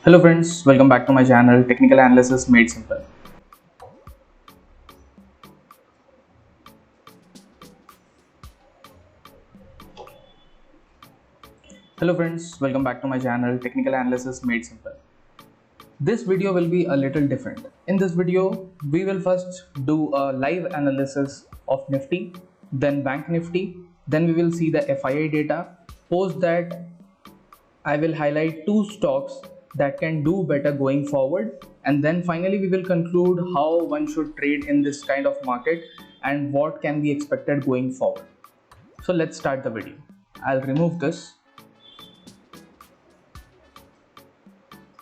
Hello friends, welcome back to my channel Technical Analysis Made Simple. Hello friends, welcome back to my channel Technical Analysis Made Simple. This video will be a little different. In this video, we will first do a live analysis of Nifty, then Bank Nifty, then we will see the FII data. Post that, I will highlight two stocks that can do better going forward, and then finally we will conclude how one should trade in this kind of market and what can be expected going forward. So let's start the video. I'll remove this.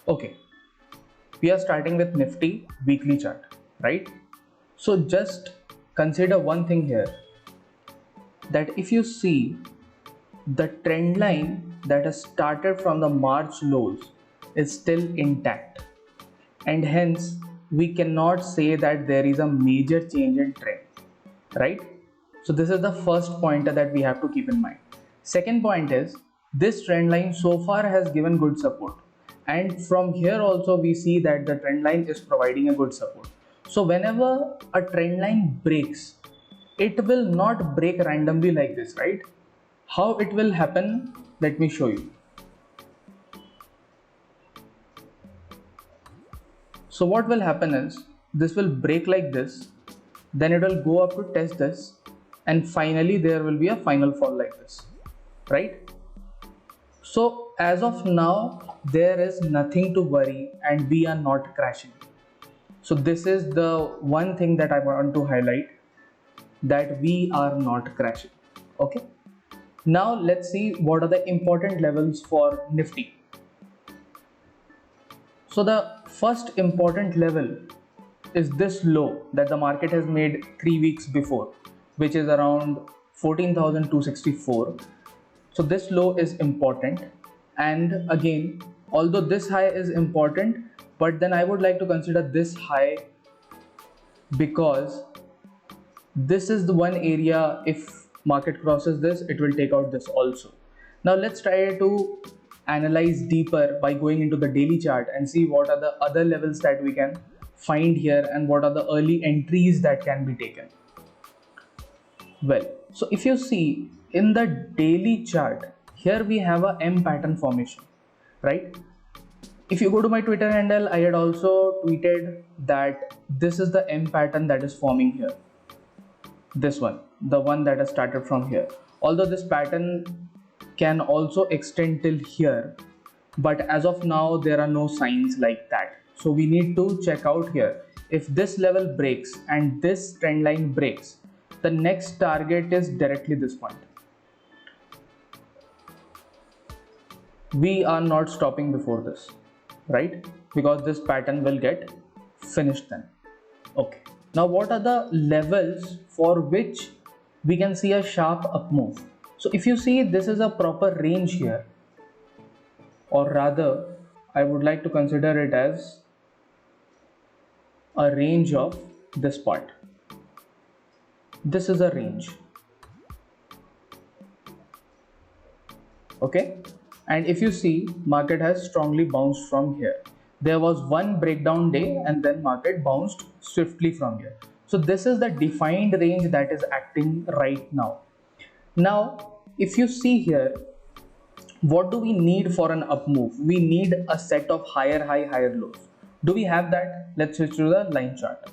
Okay, we are starting with Nifty weekly chart, right? So just consider one thing here, that if you see the trend line that has started from the March lows is still intact, and hence we cannot say that there is a major change in trend, right? So this is the first pointer that we have to keep in mind. Second point is, this trend line so far has given good support, and from here also we see that the trend line is providing a good support. So whenever a trend line breaks, it will not break randomly like this, right? How it will happen, let me show you. So what will happen is, this will break like this, then it will go up to test this, and finally there will be a final fall like this, right? So as of now, there is nothing to worry and we are not crashing. So this is the one thing that I want to highlight, that we are not crashing. Okay. Now let's see what are the important levels for Nifty. So the first important level is this low that the market has made 3 weeks before, which is around 14,264. So this low is important, and again, although this high is important, but then I would like to consider this high because this is the one area, if market crosses this, it will take out this also. Now let's try to analyze deeper by going into the daily chart and see what are the other levels that we can find here and what are the early entries that can be taken. Well, so if you see in the daily chart, here we have a M pattern formation, right? If you go to my Twitter handle, I had also tweeted that this is the M pattern that is forming here. This one, the one that has started from here. Although this pattern can also extend till here, but as of now there are no signs like that. So we need to check out here. If this level breaks and this trend line breaks, the next target is directly this point. We are not stopping before this, right? Because this pattern will get finished then. Okay. Now what are the levels for which we can see a sharp up move? So if you see, this is a proper range here, or rather I would like to consider it as a range of this part. This is a range, okay? And if you see, market has strongly bounced from here. There was one breakdown day and then market bounced swiftly from here. So this is the defined range that is acting right now. Now if you see here, what do we need for an up move? We need a set of higher high, higher lows. Do we have that? Let's switch to the line chart.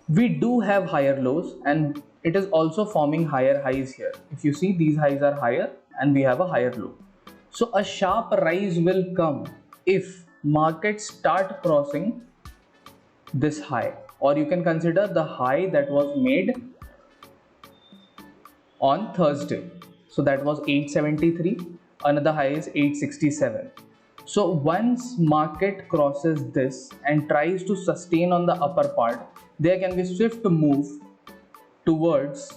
We do have higher lows and it is also forming higher highs here. If you see, these highs are higher and we have a higher low. So a sharp rise will come if markets start crossing this high, or you can consider the high that was made on Thursday. So that was 873, another high is 867. So once market crosses this and tries to sustain on the upper part, there can be swift move towards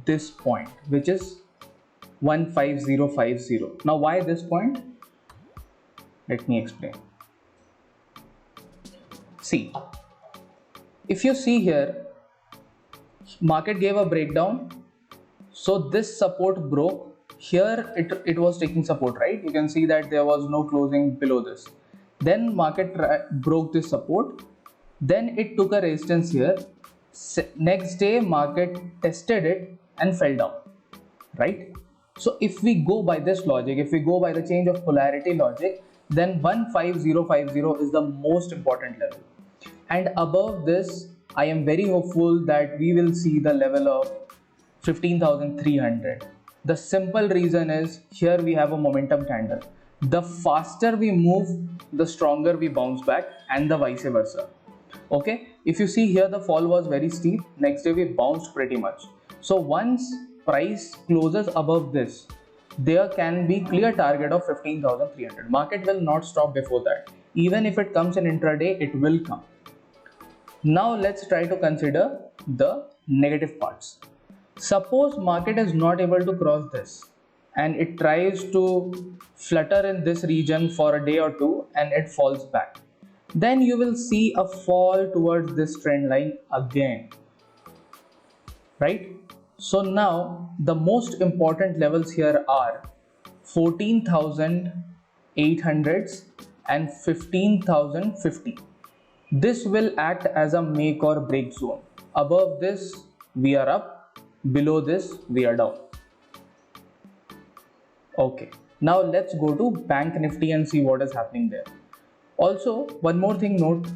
this point, which is 15050. Now why this point? Let me explain. See, if you see here, market gave a breakdown, so this support broke, here it was taking support, right? You can see that there was no closing below this. Then market broke this support, then it took a resistance here. Next day market tested it and fell down, right? So if we go by this logic, if we go by the change of polarity logic, then 15050 is the most important level, and above this I am very hopeful that we will see the level of 15,300. The simple reason is here we have a momentum candle. The faster we move, the stronger we bounce back, and the vice versa. Okay, if you see here, the fall was very steep. Next day we bounced pretty much. So once price closes above this, there can be clear target of 15,300. Market will not stop before that. Even if it comes in intraday, it will come. Now let's try to consider the negative parts. Suppose market is not able to cross this and it tries to flutter in this region for a day or two and it falls back. Then you will see a fall towards this trend line again, right? So now the most important levels here are 14,800s and 15,050. This will act as a make or break zone. Above this we are up, below this we are down. Okay, now let's go to Bank Nifty and see what is happening there. Also, one more thing note,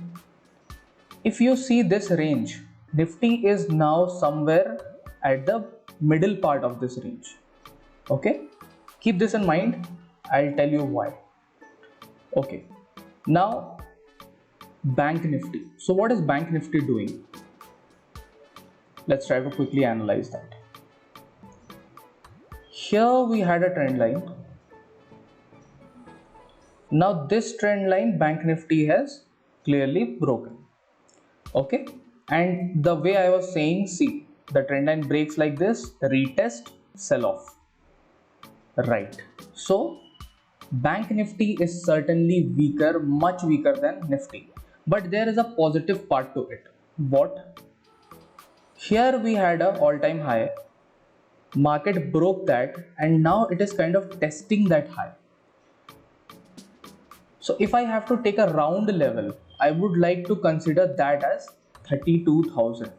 if you see this range, Nifty is now somewhere at the middle part of this range. Okay, keep this in mind, I'll tell you why. Okay, now Bank Nifty. So what is Bank Nifty doing? Let's try to quickly analyze that. Here we had a trend line. Now this trend line Bank Nifty has clearly broken. Okay, and the way I was saying, see, the trend line breaks like this, retest, sell off, right? So Bank Nifty is certainly weaker, much weaker than Nifty, but there is a positive part to it. What? Here we had an all-time high, market broke that, and now it is kind of testing that high. So if I have to take a round level, I would like to consider that as 32,000.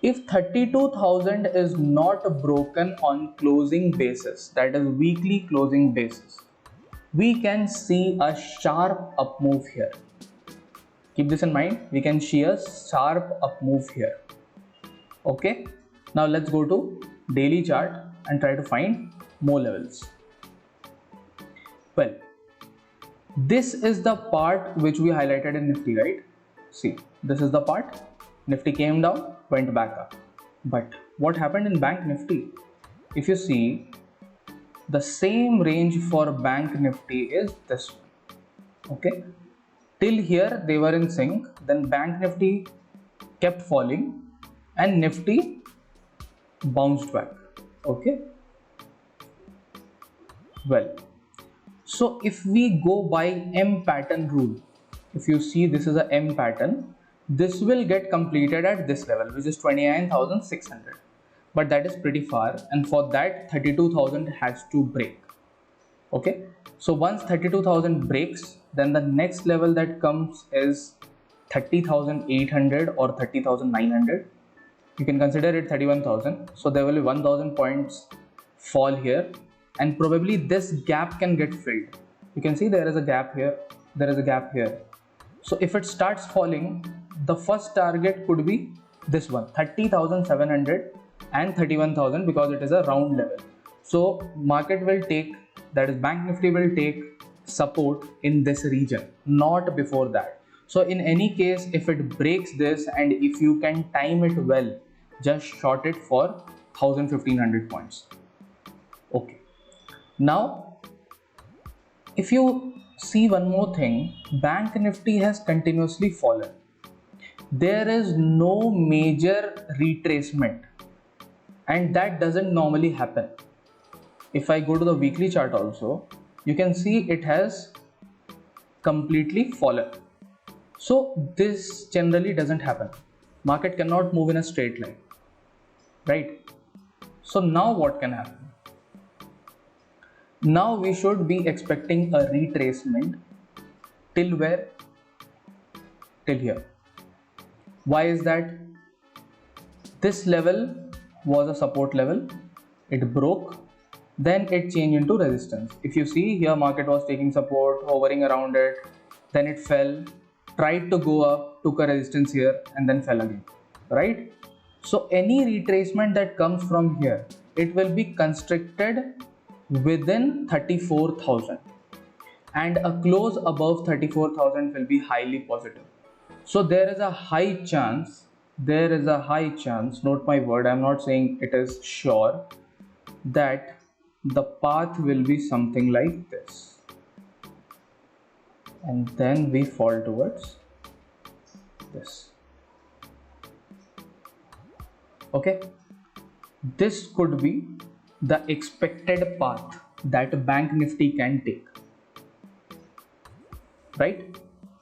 If 32,000 is not broken on closing basis, that is weekly closing basis, we can see a sharp up move here. Keep this in mind, we can see a sharp up move here. Okay, now let's go to daily chart and try to find more levels. Well, this is the part which we highlighted in Nifty, right? See, this is the part. Nifty came down, went back up. But what happened in Bank Nifty? If you see, the same range for Bank Nifty is this one. Okay, till here they were in sync. Then Bank Nifty kept falling and Nifty bounced back. Okay, well, so if we go by M pattern rule, if you see this is a M pattern, this will get completed at this level, which is 29,600, but that is pretty far, and for that 32,000 has to break. Okay, so once 32,000 breaks, then the next level that comes is 30,800 or 30,900. You can consider it 31,000. So there will be 1,000 points fall here, and probably this gap can get filled. You can see there is a gap here, there is a gap here. So if it starts falling, the first target could be this one, 30,700 and 31,000, because it is a round level. So market will take, that is Bank Nifty will take support in this region, not before that. So in any case, if it breaks this and if you can time it well, just short it for 1,500 points. Okay, now if you see one more thing, Bank Nifty has continuously fallen. There is no major retracement, and that doesn't normally happen. If I go to the weekly chart also, you can see it has completely fallen. So this generally doesn't happen. Market cannot move in a straight line, right? So now what can happen? Now we should be expecting a retracement till where? Till here. Why is that? This level was a support level, it broke, then it changed into resistance. If you see here, market was taking support, hovering around it, then it fell, tried to go up, took a resistance here, and then fell again, right? So any retracement that comes from here, it will be constricted within 34,000, and a close above 34,000 will be highly positive. So there is a high chance, note my word, I'm not saying it is sure, that the path will be something like this, and then we fall towards this. Okay, this could be the expected path that Bank Nifty can take, right?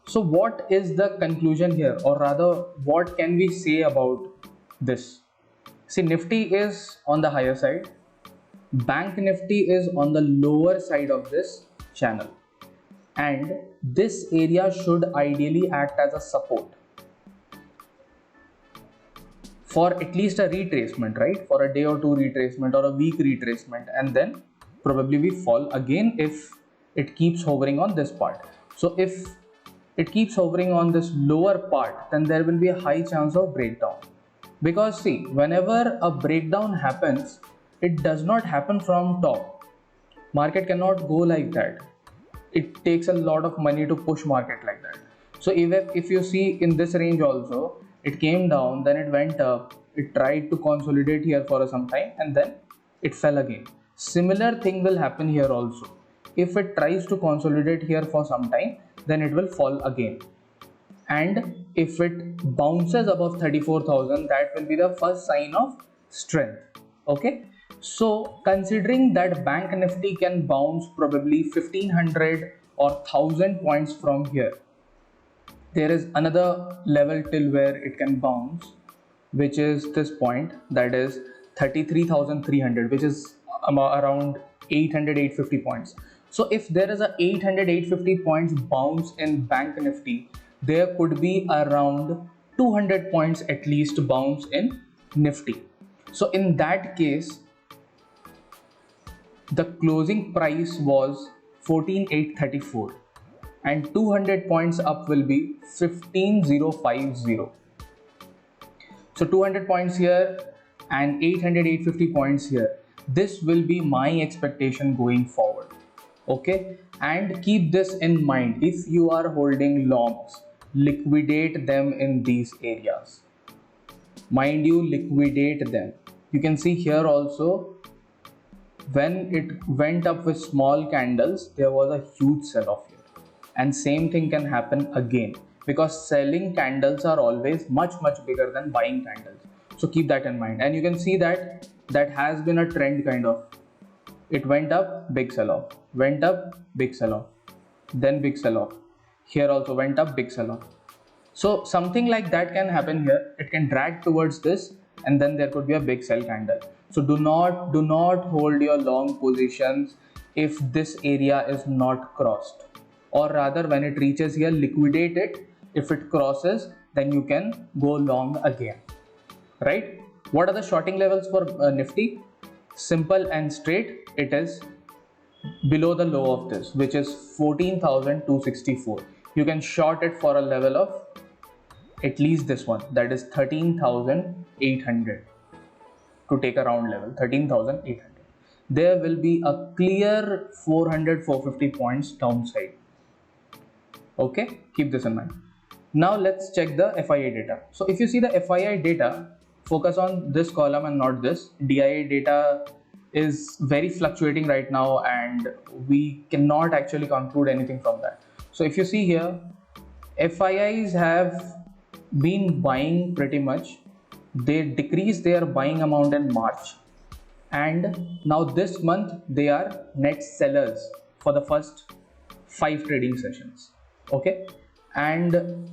So what is the conclusion here, or rather what can we say about this? See, Nifty is on the higher side, Bank Nifty is on the lower side of this channel, and this area should ideally act as a support for at least a retracement, right? For a day or two retracement or a week retracement, and then probably we fall again if it keeps hovering on this part. So if it keeps hovering on this lower part, then there will be a high chance of breakdown. Because see, whenever a breakdown happens, it does not happen from top. Market cannot go like that. It takes a lot of money to push market like that. So even if you see in this range also, it came down, then it went up, it tried to consolidate here for some time, and then it fell again. Similar thing will happen here also. If it tries to consolidate here for some time, then it will fall again. And if it bounces above 34,000, that will be the first sign of strength. Okay, so considering that Bank Nifty can bounce probably 1500 or 1000 points from here, there is another level till where it can bounce, which is this point, that is 33,300, which is around 800-850 points. So if there is a 800-850 points bounce in Bank Nifty, there could be around 200 points at least bounce in Nifty. So in that case, the closing price was 14,834, and 200 points up will be 15,050. So 200 points here and 800-850 points here. This will be my expectation going forward. Okay, and keep this in mind. If you are holding longs, liquidate them in these areas. Mind you, liquidate them. You can see here also, when it went up with small candles, there was a huge sell-off here, and same thing can happen again, because selling candles are always much bigger than buying candles. So keep that in mind. And you can see that has been a trend kind of. It went up, big sell-off, went up, big sell-off, then big sell-off. Here also went up, big sell-off. So something like that can happen here. It can drag towards this, and then there could be a big sell candle. So do not hold your long positions if this area is not crossed, or rather when it reaches here, liquidate it. If it crosses, then you can go long again, right? What are the shorting levels for Nifty? Simple and straight. It is below the low of this, which is 14,264. You can short it for a level of at least this one, that is 13,800, to take a round level, 13,800. There will be a clear 400-450 points downside. Okay, keep this in mind. Now let's check the FII data. So if you see the FII data, focus on this column and not this. DIA data is very fluctuating right now, and we cannot actually conclude anything from that. So if you see here, FIIs have been buying pretty much. They decreased their buying amount in March, and now this month they are net sellers for the first 5 trading sessions. Okay, and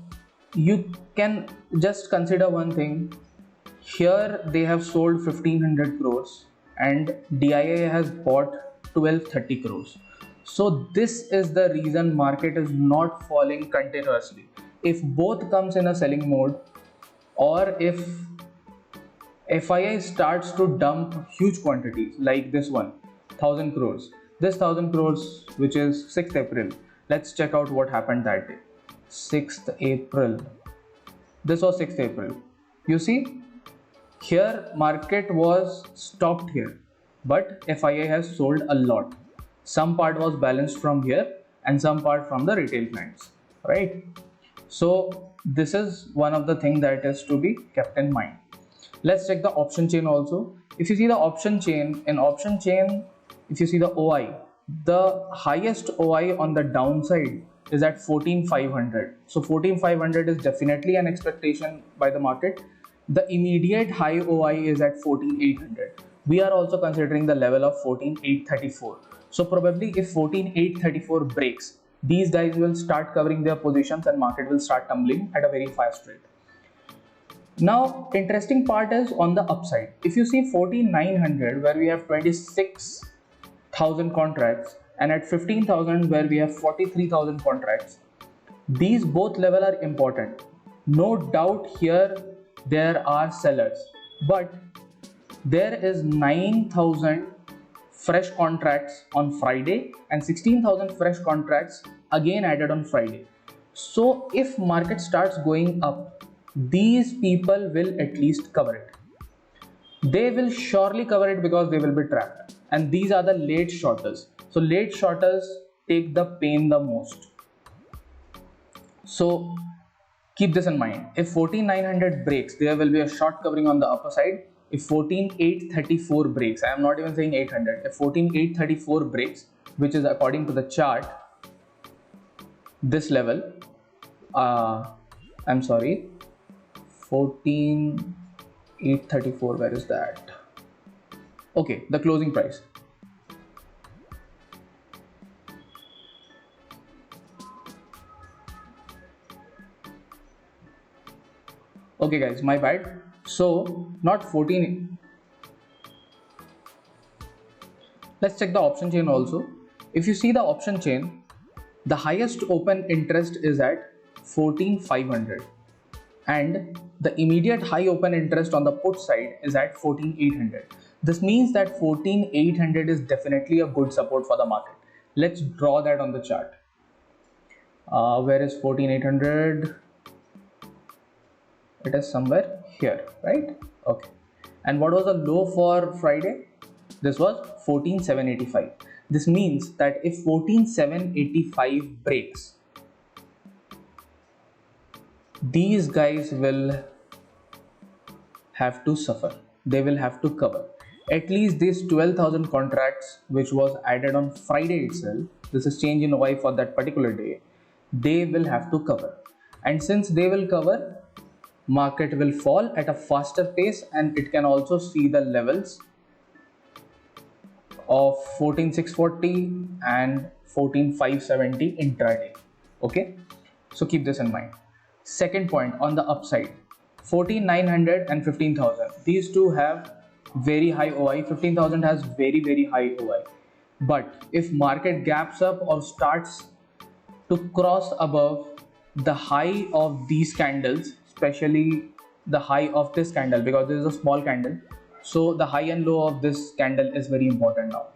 you can just consider one thing. Here they have sold 1500 crores and DIA has bought 1230 crores. So this is the reason market is not falling continuously. If both comes in a selling mode, or if FII starts to dump huge quantities like this one, 1000 crores. This 1000 crores, which is 6th April. Let's check out what happened that day. 6th April. This was 6th April. You see, here market was stopped here, but FII has sold a lot. Some part was balanced from here and some part from the retail clients, right? So this is one of the things that is to be kept in mind. Let's check the option chain also. If you see the option chain, in option chain, if you see the OI, the highest OI on the downside is at 14,500. So 14,500 is definitely an expectation by the market. The immediate high OI is at 14,800. We are also considering the level of 14,834. So probably if 14,834 breaks, these guys will start covering their positions and market will start tumbling at a very fast rate. Now, interesting part is on the upside. If you see 14,900 where we have 26,000 contracts, and at 15,000 where we have 43,000 contracts, these both level are important. No doubt here there are sellers, but there is 9,000 fresh contracts on Friday and 16,000 fresh contracts again added on Friday. So if market starts going up, these people will at least cover it. They will surely cover it because they will be trapped, and these are the late shorters. So late shorters take the pain the most. So keep this in mind. If 14,900 breaks, there will be a short covering on the upper side. If 14,834 breaks, I am not even saying 800. If 14,834 breaks, which is according to the chart, this level, I'm sorry, 14,834, where is that? Okay, the closing price. Okay guys, my bad. So not 14. Let's check the option chain also. If you see the option chain, the highest open interest is at 14,500 and the immediate high open interest on the put side is at 14,800. This means that 14,800 is definitely a good support for the market. Let's draw that on the chart. Where is 14,800? It is somewhere here, right? Okay. And what was the low for Friday? This was 14,785. This means that if 14,785 breaks, these guys will have to suffer. They will have to cover. At least these 12,000 contracts which was added on Friday itself, this is change in OI for that particular day, they will have to cover. And since they will cover, market will fall at a faster pace, and it can also see the levels of 14,640 and 14,570 intraday. Okay, so keep this in mind. Second point on the upside, 14,900 and 15,000. These two have very high OI. 15,000 has very high OI. But if market gaps up or starts to cross above the high of these candles, especially the high of this candle, because this is a small candle, so the high and low of this candle is very important now.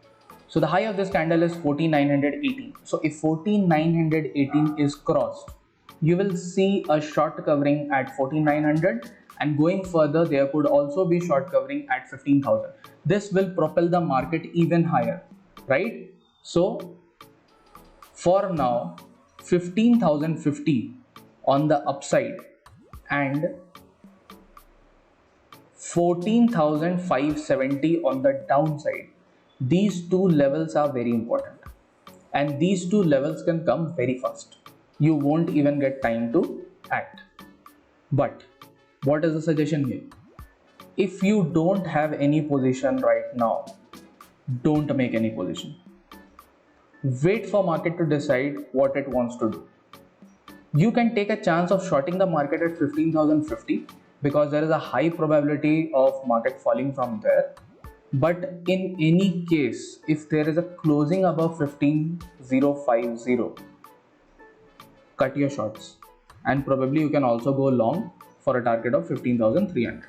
So the high of this candle is 14,918. So if 14,918 is crossed, you will see a short covering at 14,900, and going further there could also be short covering at 15,000. This will propel the market even higher, right? So for now, 15,050 on the upside and 14,570 on the downside. These two levels are very important, and these two levels can come very fast. You won't even get time to act. But what is the suggestion here? If you don't have any position right now, don't make any position. Wait for market to decide what it wants to do. You can take a chance of shorting the market at 15,050 because there is a high probability of market falling from there. But in any case, if there is a closing above 15050, cut your shorts, and probably you can also go long for a target of 15,300,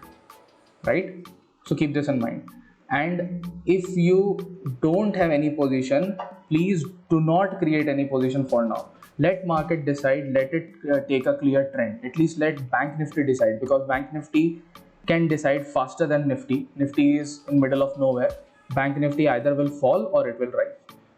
right? So keep this in mind. And if you don't have any position, please do not create any position for now. Let market decide, let it take a clear trend. At least let Bank Nifty decide, because Bank Nifty can decide faster than Nifty. Nifty is in middle of nowhere. Bank Nifty either will fall or it will rise.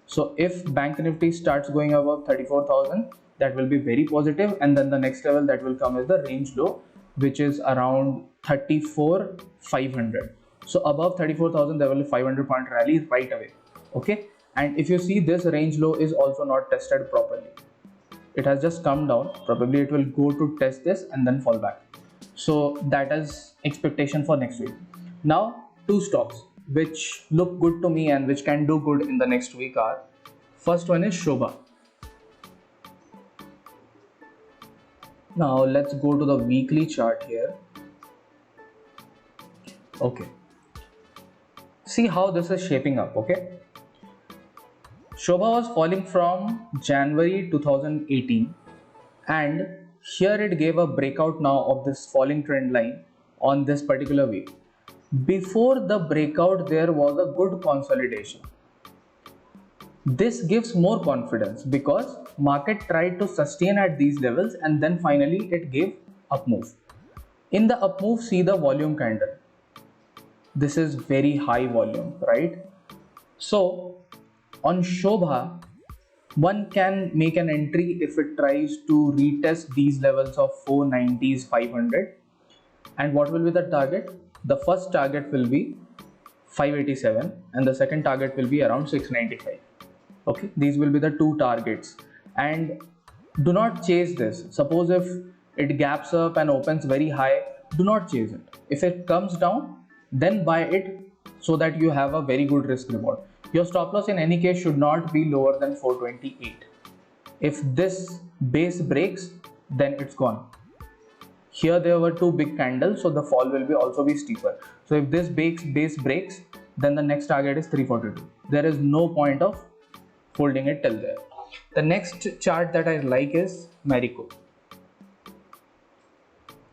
So if Bank Nifty starts going above 34,000, that will be very positive, and then the next level that will come is the range low, which is around 34,500. So above 34,000 there will be 500 point rally right away. Okay, and if you see, this range low is also not tested properly. It has just come down. Probably it will go to test this and then fall back. So that is expectation for next week. Now, two stocks which look good to me and which can do good in the next week are, first one is Shobha. Now let's go to the weekly chart here. Okay, see how this is shaping up. Okay, Shobha was falling from January 2018, and here it gave a breakout now of this falling trend line on this particular week. Before the breakout, there was a good consolidation. This gives more confidence because market tried to sustain at these levels and then finally it gave up move. In the up move, see the volume candle. This is very high volume, right? So on Shobha, one can make an entry if it tries to retest these levels of 490s, 500. And what will be the target? The first target will be 587 and the second target will be around 695. Okay, these will be the two targets. And do not chase this. Suppose if it gaps up and opens very high, do not chase it. If it comes down, then buy it so that you have a very good risk reward. Your stop loss in any case should not be lower than 428. If this base breaks, then it's gone. Here there were two big candles, so the fall will be also be steeper. So if this base breaks, then the next target is 342. There is no point of holding it till there. The next chart that I like is Marico.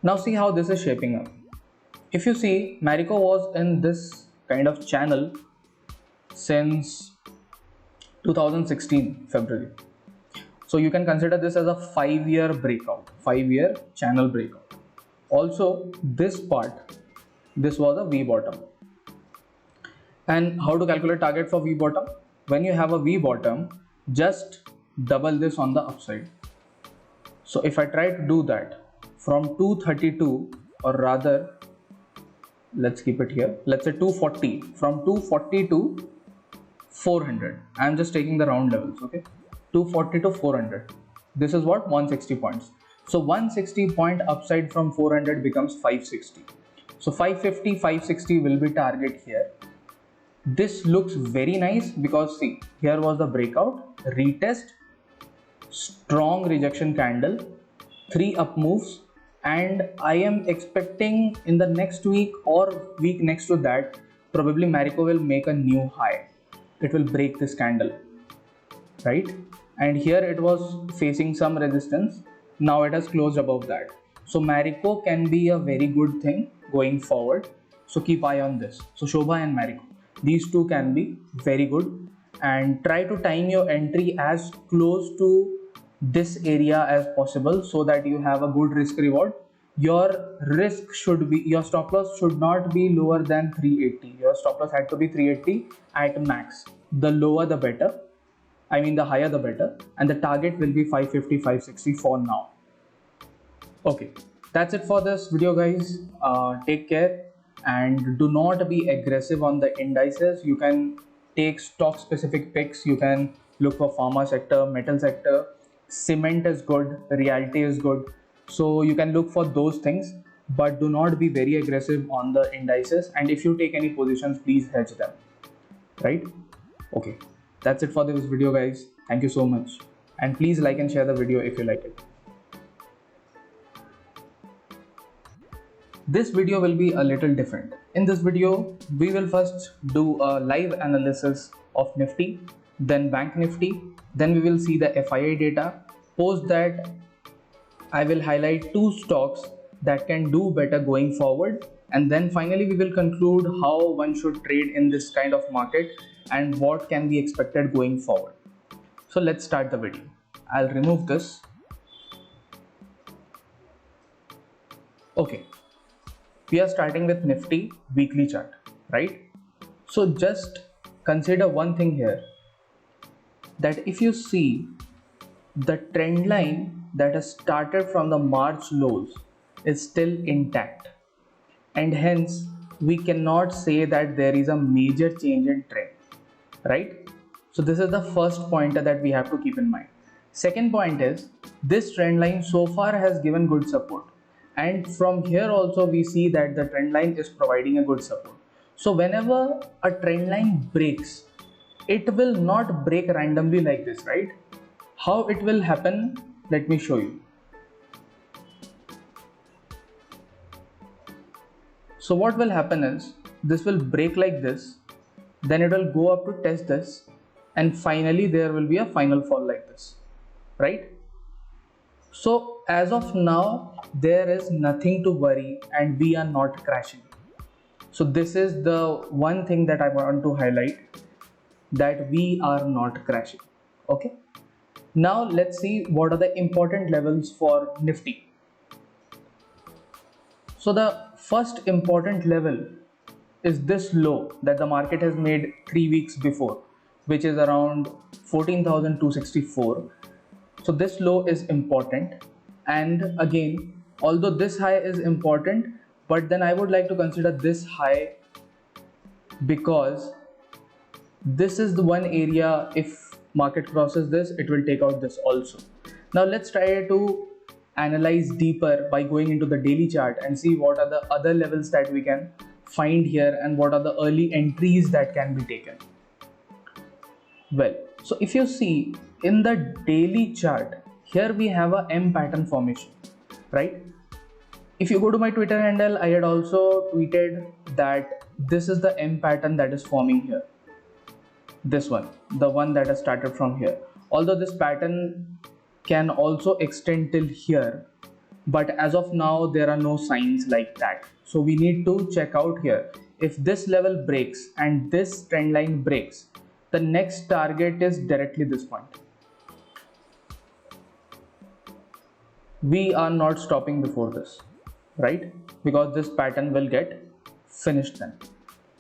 Now see how this is shaping up. If you see, Marico was in this kind of channel since 2016 February. So you can consider this as a 5-year breakout, 5-year channel breakout. Also, this part, this was a V bottom. And how to calculate target for V bottom? When you have a V bottom, just double this on the upside. So if I try to do that from 232, or rather, let's keep it here, let's say 240, from 240 to 400. I'm just taking the round levels, okay? 240 to 400. This is what? 160 points. So 160 point upside from 400 becomes 560. So 550, 560 will be target here. This looks very nice because see, here was the breakout, retest, strong rejection candle, 3 up moves, and I am expecting in the next week or week next to that, probably Marico will make a new high. It will break this candle, right? And here it was facing some resistance. Now it has closed above that. So Marico can be a very good thing going forward. So keep eye on this. So Shobha and Marico, these two can be very good, and try to time your entry as close to this area as possible so that you have a good risk reward. Your risk should be, your stop loss should not be lower than 380. Your stop loss had to be 380 at max. The lower the better. I mean the higher the better, and the target will be 550, 560 for now. Okay, that's it for this video, guys. Take care and do not be aggressive on the indices. You can take stock specific picks. You can look for pharma sector, metal sector, cement is good, realty is good. So you can look for those things, but do not be very aggressive on the indices. And if you take any positions, please hedge them, right? Okay. That's it for this video, guys. Thank you so much. And please like and share the video if you like it. this video will be a little different. In this video, we will first do a live analysis of Nifty, then Bank Nifty, then we will see the FII data. Post that, I will highlight two stocks that can do better going forward, and then finally we will conclude how one should trade in this kind of market and what can be expected going forward. So let's start the video. I'll remove this. Okay. We are starting with Nifty weekly chart, right? So just consider one thing here, that if you see the trend line that has started from the March lows is still intact, and hence we cannot say that there is a major change in trend, right? So this is the first pointer that we have to keep in mind. Second point is, this trend line so far has given good support, and from here also we see that the trend line is providing a good support. So whenever a trend line breaks, it will not break randomly like this, right? How it will happen, let me show you. So what will happen is, this will break like this, then it will go up to test this, and finally there will be a final fall like this, right? So as of now, there is nothing to worry and we are not crashing. So this is the one thing that I want to highlight, that we are not crashing. Okay. Now let's see what are the important levels for Nifty. So the first important level is this low that the market has made 3 weeks before, which is around 14,264. So this low is important, and again, although this high is important, but then I would like to consider this high because this is the one area, if market crosses this, it will take out this also. Now let's try to analyze deeper by going into the daily chart and see what are the other levels that we can find here and what are the early entries that can be taken. Well, so if you see in the daily chart, here we have a M pattern formation, right? If you go to my Twitter handle, I had also tweeted that this is the M pattern that is forming here. This one, the one that has started from here. Although this pattern can also extend till here, but as of now there are no signs like that. So we need to check out here. If this level breaks and this trend line breaks, the next target is directly this point. We are not stopping before this, right? Because this pattern will get finished then.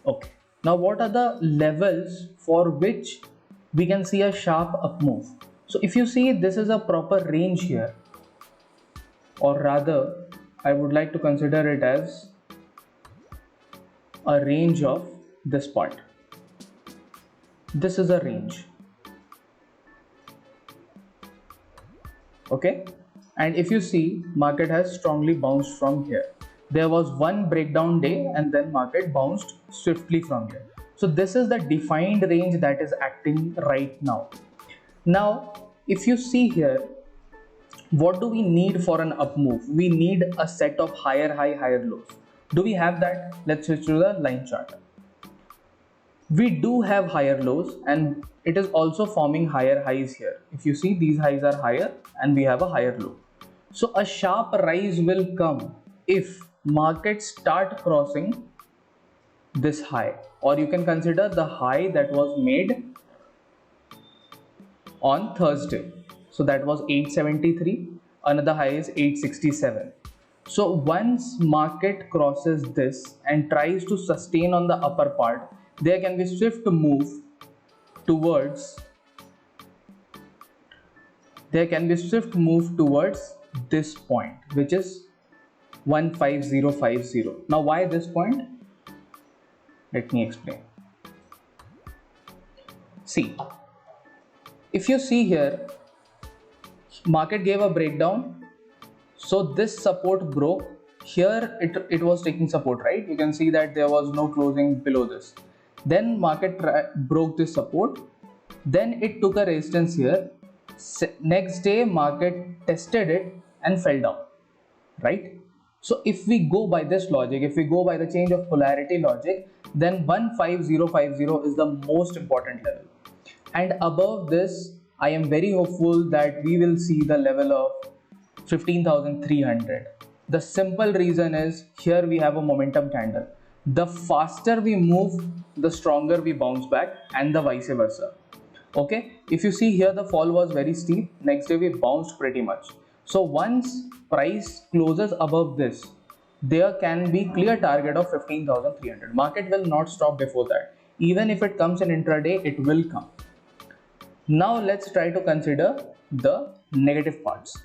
Okay. Now what are the levels for which we can see a sharp up move? So if you see, this is a proper range here, or rather I would like to consider it as a range of this point. This is a range. Okay. And if you see, market has strongly bounced from here. There was one breakdown day and then market bounced swiftly from here. So this is the defined range that is acting right now. Now, if you see here, what do we need for an up move? We need a set of higher high, higher lows. Do we have that? Let's switch to the line chart. We do have higher lows and it is also forming higher highs here. If you see, these highs are higher and we have a higher low. So a sharp rise will come if markets start crossing this high, or you can consider the high that was made on Thursday. So that was 873, another high is 867. So once market crosses this and tries to sustain on the upper part, there can be swift move towards this point, which is 15050. Now why this point? Let me explain. See, if you see here, market gave a breakdown, so this support broke. Here it was taking support, right? You can see that there was no closing below this. Then market broke this support, then it took a resistance here. Next day market tested it and fell down, right? So if we go by this logic, if we go by the change of polarity logic, then 15050 is the most important level. And above this, I am very hopeful that we will see the level of 15,300. The simple reason is here we have a momentum candle. The faster we move, the stronger we bounce back, and the vice versa. Okay, if you see here, the fall was very steep. Next day we bounced pretty much. So once price closes above this, there can be clear target of 15,300. Market will not stop before that. Even if it comes in intraday, it will come. Now let's try to consider the negative parts.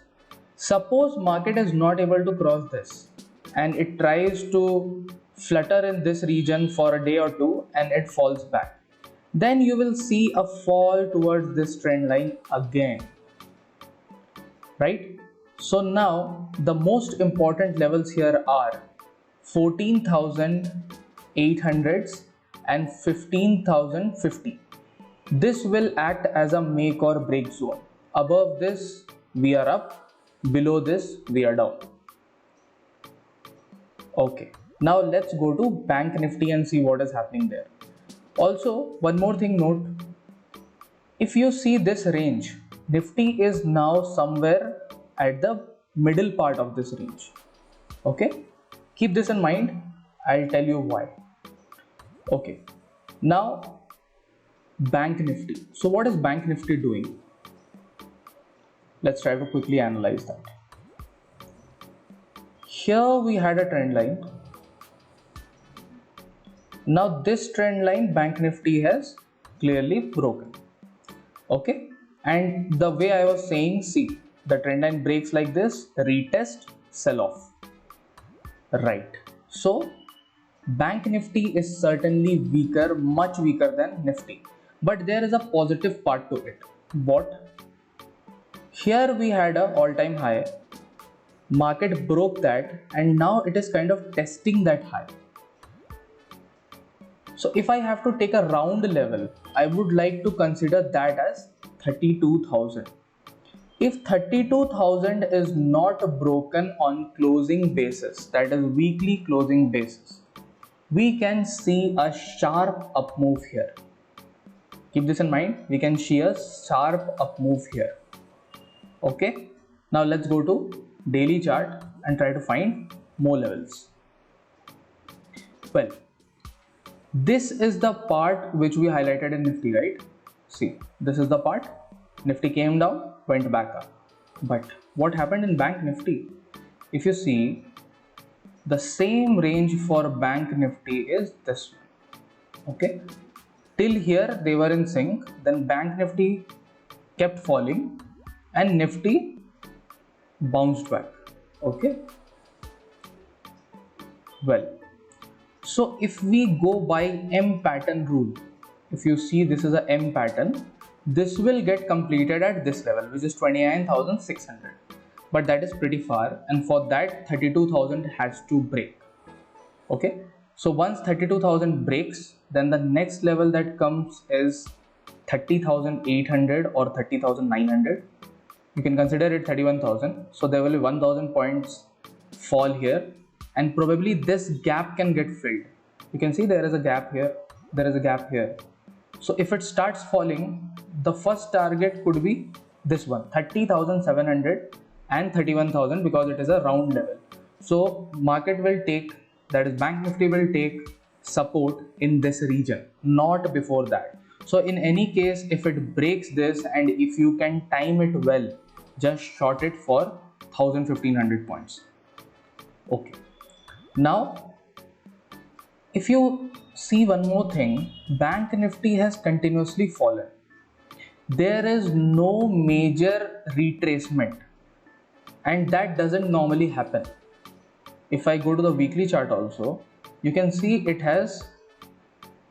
Suppose market is not able to cross this and it tries to flutter in this region for a day or two and it falls back. Then you will see a fall towards this trend line again, right? So now the most important levels here are 14,800s and 15,050. This will act as a make or break zone. Above this we are up, below this we are down. Okay, now let's go to Bank Nifty and see what is happening there. Also, one more thing note, if you see this range, Nifty is now somewhere at the middle part of this range. Okay, keep this in mind, I'll tell you why. Okay, now Bank Nifty. So what is Bank Nifty doing? Let's try to quickly analyze that. Here we had a trend line. Now this trend line Bank Nifty has clearly broken. Okay, and the way I was saying, see, the trend line breaks like this, retest, sell off. Right. So Bank Nifty is certainly weaker, much weaker than Nifty. But there is a positive part to it. What? Here we had an all-time high. Market broke that and now it is kind of testing that high. So if I have to take a round level, I would like to consider that as 32,000. If 32,000 is not broken on closing basis, that is weekly closing basis, we can see a sharp up move here. Keep this in mind, we can see a sharp up move here. Okay, now let's go to daily chart and try to find more levels. Well, this is the part which we highlighted in Nifty, right? See, this is the part. Nifty came down, went back up. But what happened in Bank Nifty? If you see, the same range for Bank Nifty is this one. Okay, till here they were in sync, then Bank Nifty kept falling and Nifty bounced back. Okay, well, so if we go by M pattern rule, if you see this is a M pattern, this will get completed at this level, which is 29,600, but that is pretty far, and for that 32,000 has to break. Okay, so once 32,000 breaks, then the next level that comes is 30,800 or 30,900. You can consider it 31,000. So there will be 1,000 points fall here, and probably this gap can get filled. You can see there is a gap here, there is a gap here. So if it starts falling, the first target could be this one, 30,700 and 31,000, because it is a round level. So market will take, that is Bank Nifty will take support in this region, not before that. So in any case, if it breaks this and if you can time it well, just short it for 1,500 points. Okay, now if you see one more thing, Bank Nifty has continuously fallen. There is no major retracement, and that doesn't normally happen. If I go to the weekly chart also, you can see it has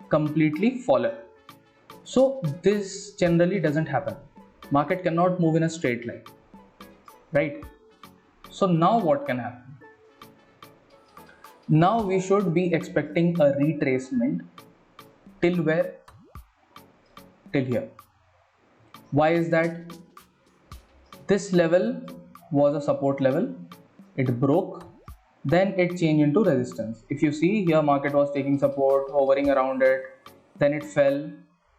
completely fallen. So this generally doesn't happen. Market cannot move in a straight line, right? So now what can happen? Now we should be expecting a retracement till where? Till here. Why is that? This level was a support level. It broke. then it changed into resistance. If you see here, market was taking support, hovering around it, then it fell,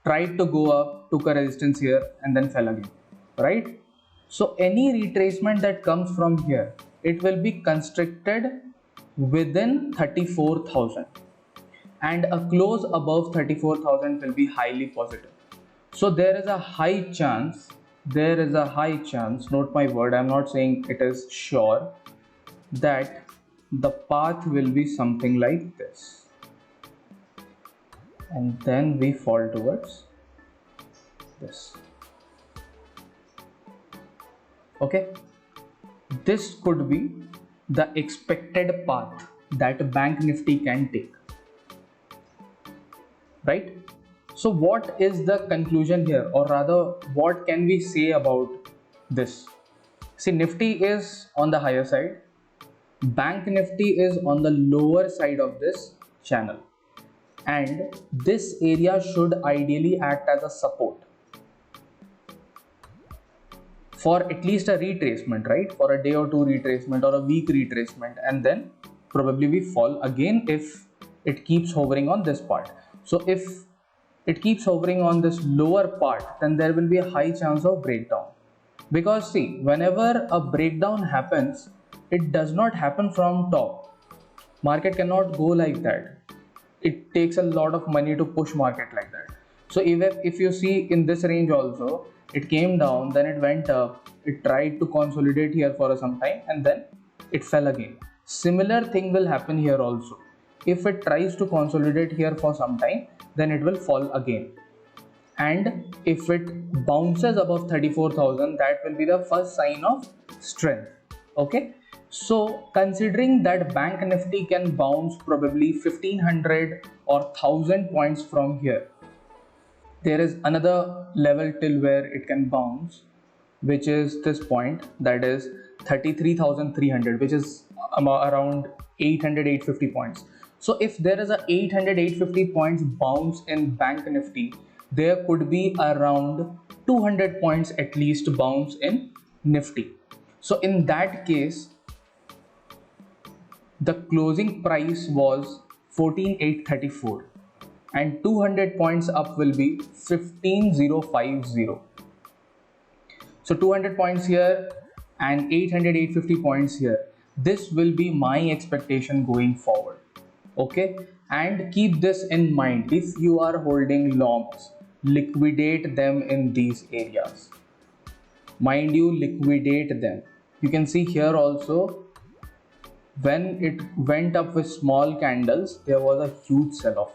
tried to go up, took a resistance here, and then fell again, right? So any retracement that comes from here, it will be constricted within 34,000, and a close above 34,000 will be highly positive. So there is a high chance, note my word, I'm not saying it is sure, that the path will be something like this, and then we fall towards this. Okay, this could be the expected path that Bank Nifty can take, right? So what is the conclusion here, or rather what can we say about this? See, Nifty is on the higher side, Bank Nifty is on the lower side of this channel, and this area should ideally act as a support for at least a retracement, right? For a day or two retracement or a week retracement, and then probably we fall again if it keeps hovering on this part. So if it keeps hovering on this lower part, then there will be a high chance of breakdown. Because see, whenever a breakdown happens, it does not happen from top. Market cannot go like that. It takes a lot of money to push market like that. So even if you see in this range also, it came down, then it went up, it tried to consolidate here for some time, and then it fell again. Similar thing will happen here also. If it tries to consolidate here for some time, then it will fall again. And if it bounces above 34,000, that will be the first sign of strength. Okay, so considering that Bank Nifty can bounce probably 1500 or 1000 points from here, there is another level till where it can bounce, which is this point, that is 33,300, which is around 800-850 points. So if there is a 800-850 points bounce in Bank Nifty, there could be around 200 points at least bounce in Nifty. So in that case, the closing price was 14,834, and 200 points up will be 15,050. So 200 points here and 800-850 points here. This will be my expectation going forward. Okay, and keep this in mind. If you are holding longs, liquidate them in these areas. Mind you, liquidate them. You can see here also, when it went up with small candles, there was a huge sell-off.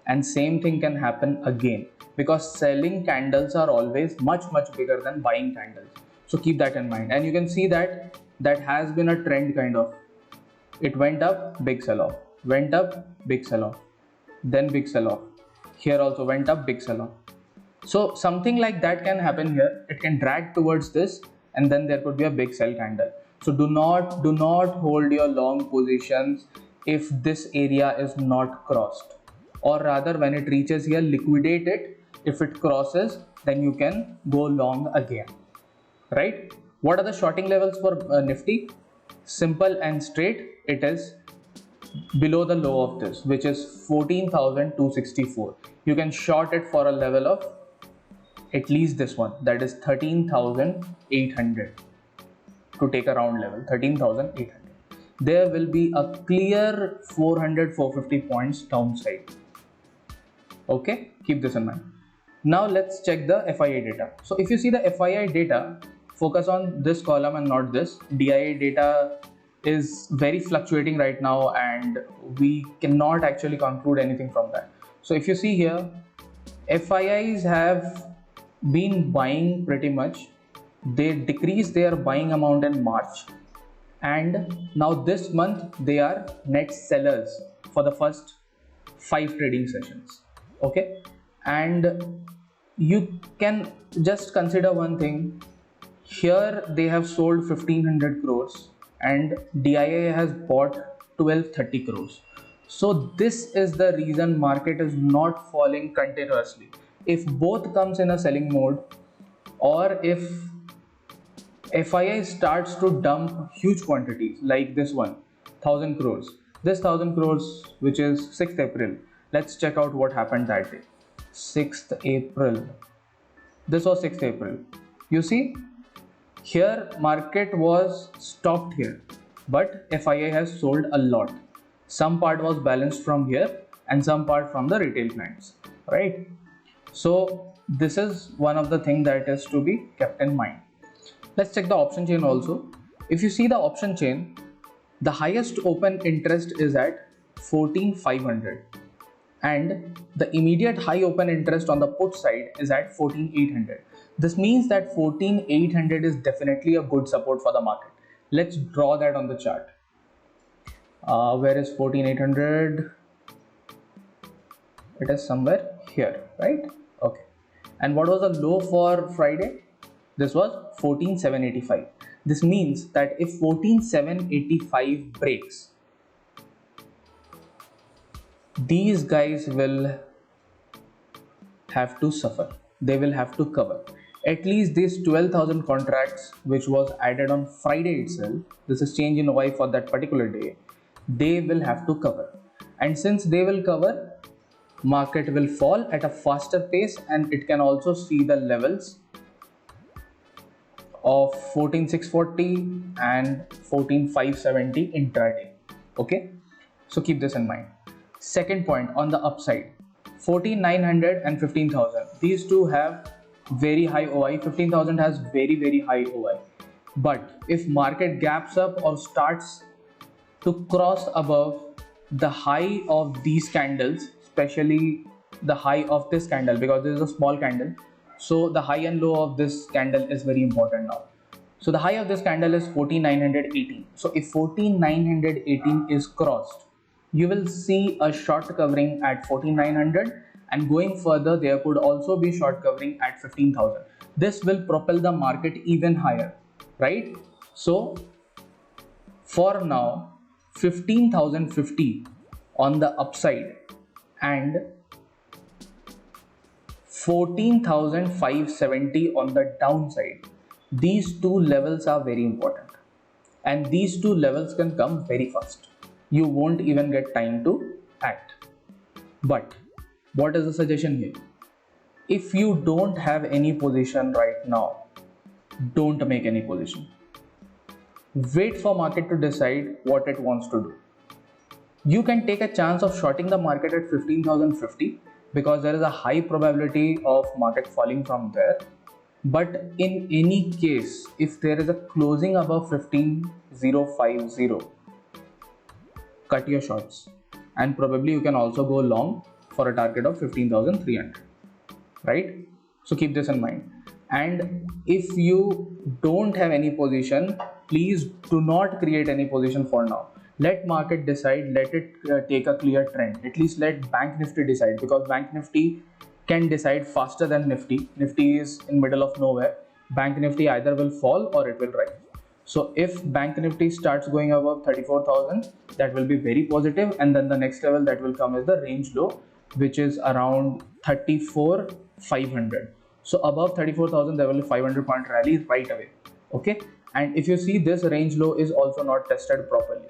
And same thing can happen again, because selling candles are always much bigger than buying candles. So keep that in mind. And you can see that has been a trend kind of. It went up, big sell-off, went up, big sell-off, then big sell-off. Here also went up, big sell-off. So something like that can happen here. It can drag towards this, and then there could be a big sell candle. So do not hold your long positions if this area is not crossed, or rather when it reaches here, liquidate it. If it crosses, then you can go long again, right? What are the shorting levels for Nifty? Simple and straight. It is below the low of this, which is 14,264. You can short it for a level of at least this one, that is 13,800, to take a round level, 13,800. There will be a clear 400-450 points downside. Okay, keep this in mind. Now let's check the FII data. So if you see the FII data, focus on this column and not this. DIA data is very fluctuating right now, and we cannot actually conclude anything from that. So if you see here, FIIs have been buying pretty much. They decreased their buying amount in March, and now this month they are net sellers for the first 5 trading sessions. Okay, and you can just consider one thing. Here they have sold 1500 crores and DIA has bought 1230 crores. So this is the reason market is not falling continuously. If both comes in a selling mode, or if FII starts to dump huge quantities like this one, 1000 crores. This 1000 crores, which is 6th April. Let's check out what happened that day. 6th April. This was 6th April. You see, here market was stopped here, but FII has sold a lot. Some part was balanced from here and some part from the retail clients, right? So this is one of the things that is to be kept in mind. Let's check the option chain also. If you see the option chain, the highest open interest is at 14,500 and the immediate high open interest on the put side is at 14,800. This means that 14,800 is definitely a good support for the market. Let's draw that on the chart. Where is 14,800? It is somewhere here, right? Okay. And what was the low for Friday? This was 14,785. This means that if 14,785 breaks, these guys will have to suffer. They will have to cover. At least these 12,000 contracts which was added on Friday itself, this is change in OI for that particular day, they will have to cover. And since they will cover, market will fall at a faster pace and it can also see the levels of 14,640 and 14,570 intraday. Okay, so keep this in mind. Second point on the upside, 14,900 and 15,000. These two have very high OI. 15,000 has very high OI. But if market gaps up or starts to cross above the high of these candles, especially the high of this candle, because this is a small candle, so the high and low of this candle is very important now. So the high of this candle is 14,918. So if 14,918 is crossed, you will see a short covering at 14,900 and going further there could also be short covering at 15,000. This will propel the market even higher, right? So for now, 15,050 on the upside and 14,570 on the downside. These two levels are very important and these two levels can come very fast. You won't even get time to act. But what is the suggestion here? If you don't have any position right now, don't make any position. Wait for market to decide what it wants to do. You can take a chance of shorting the market at 15,050 because there is a high probability of market falling from there. But in any case, if there is a closing above 15,050, cut your shorts and probably you can also go long for a target of 15,300, right? So keep this in mind. And if you don't have any position, please do not create any position for now. Let market decide, let it take a clear trend. At least let Bank Nifty decide, because Bank Nifty can decide faster than Nifty. Nifty is in middle of nowhere. Bank Nifty either will fall or it will rise. So if Bank Nifty starts going above 34,000, that will be very positive, and then the next level that will come is the range low, which is around 34,500. So above 34,000 there will be 500 point rally right away. Okay, and if you see, this range low is also not tested properly.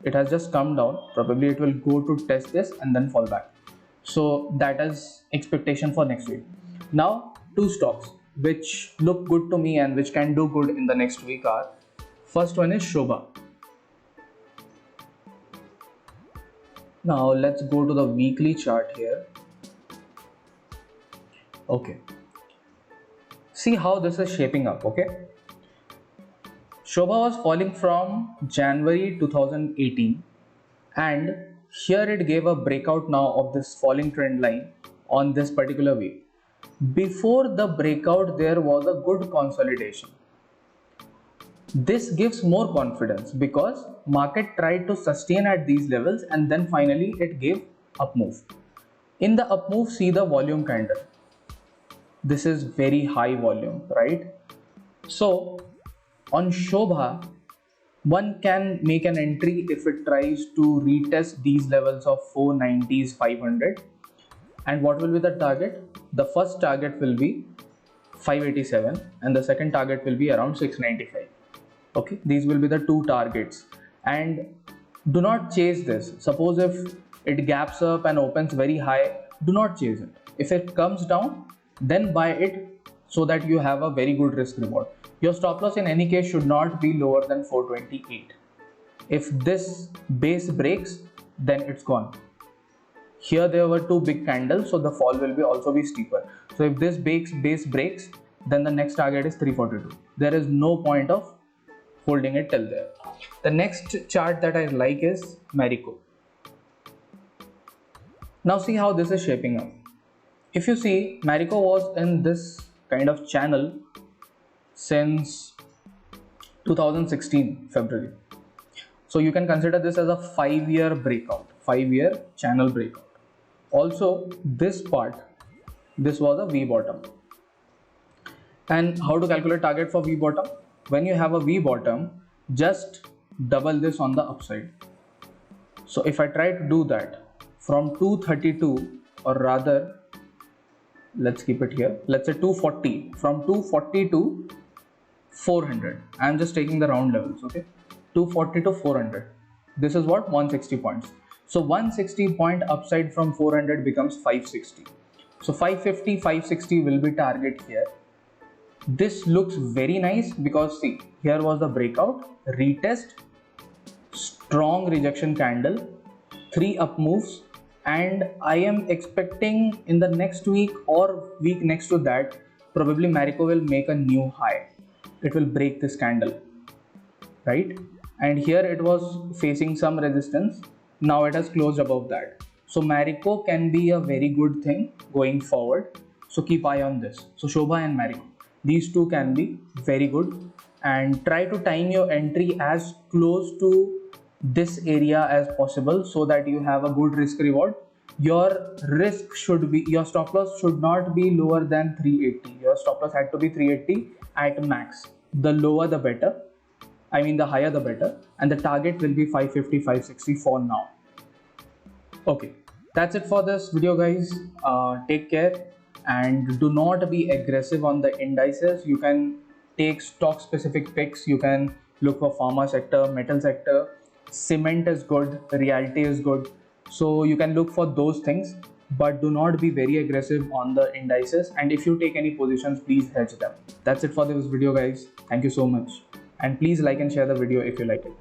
It has just come down. Probably it will go to test this and then fall back. So that is expectation for next week. Now two stocks which look good to me and which can do good in the next week are, first one is Shobha. Now let's go to the weekly chart here. Okay, see how this is shaping up. Okay, Shobha was falling from January 2018 and here it gave a breakout now of this falling trend line on this particular week. Before the breakout there was a good consolidation. This gives more confidence because market tried to sustain at these levels and then finally it gave up move. In the up move, see the volume candle. This is very high volume, right? So on Shobha, one can make an entry if it tries to retest these levels of 490s, 500. And what will be the target? The first target will be 587 and the second target will be around 695. Okay, these will be the two targets. And Do not chase this. Suppose if it gaps up and opens very high, do not chase it. If it comes down, then buy it so that you have a very good risk reward. Your stop loss in any case should not be lower than 428. If this base breaks, then it's gone. Here there were two big candles, so the fall will be also be steeper. So if this base breaks, then the next target is 342. There is no point of holding it till there. The next chart that I like is Marico. Now see how this is shaping up. If you see, Marico was in this kind of channel since 2016 February. So you can consider this as a 5-year breakout, 5-year channel breakout. Also, this part, this was a V bottom. And how to calculate target for V bottom? When you have a V bottom, just double this on the upside. So if I try to do that from 232, or rather, let's keep it here, let's say 240, from 240 to 400. I'm just taking the round levels, okay? 240 to 400. This is what? 160 points. So 160 point upside from 400 becomes 560. So 550, 560 will be target here. This looks very nice because see, here was the breakout, retest, strong rejection candle, 3 up moves, and I am expecting in the next week or week next to that, probably Marico will make a new high. It will break this candle, right? And here it was facing some resistance. Now it has closed above that. So Marico can be a very good thing going forward. So keep eye on this. So Shobha and Marico, these two can be very good, and try to time your entry as close to this area as possible so that you have a good risk reward. Your risk should be, your stop loss should not be lower than 380. Your stop loss had to be 380 at max. The lower the better. I mean the higher the better, and the target will be 550, 560 for now. Okay, that's it for this video guys. Take care and do not be aggressive on the indices. You can take stock specific picks. You can look for pharma sector, metal sector, cement is good, realty is good. So you can look for those things, but do not be very aggressive on the indices. And if you take any positions, please hedge them. That's it for this video guys. Thank you so much. And please like and share the video if you like it.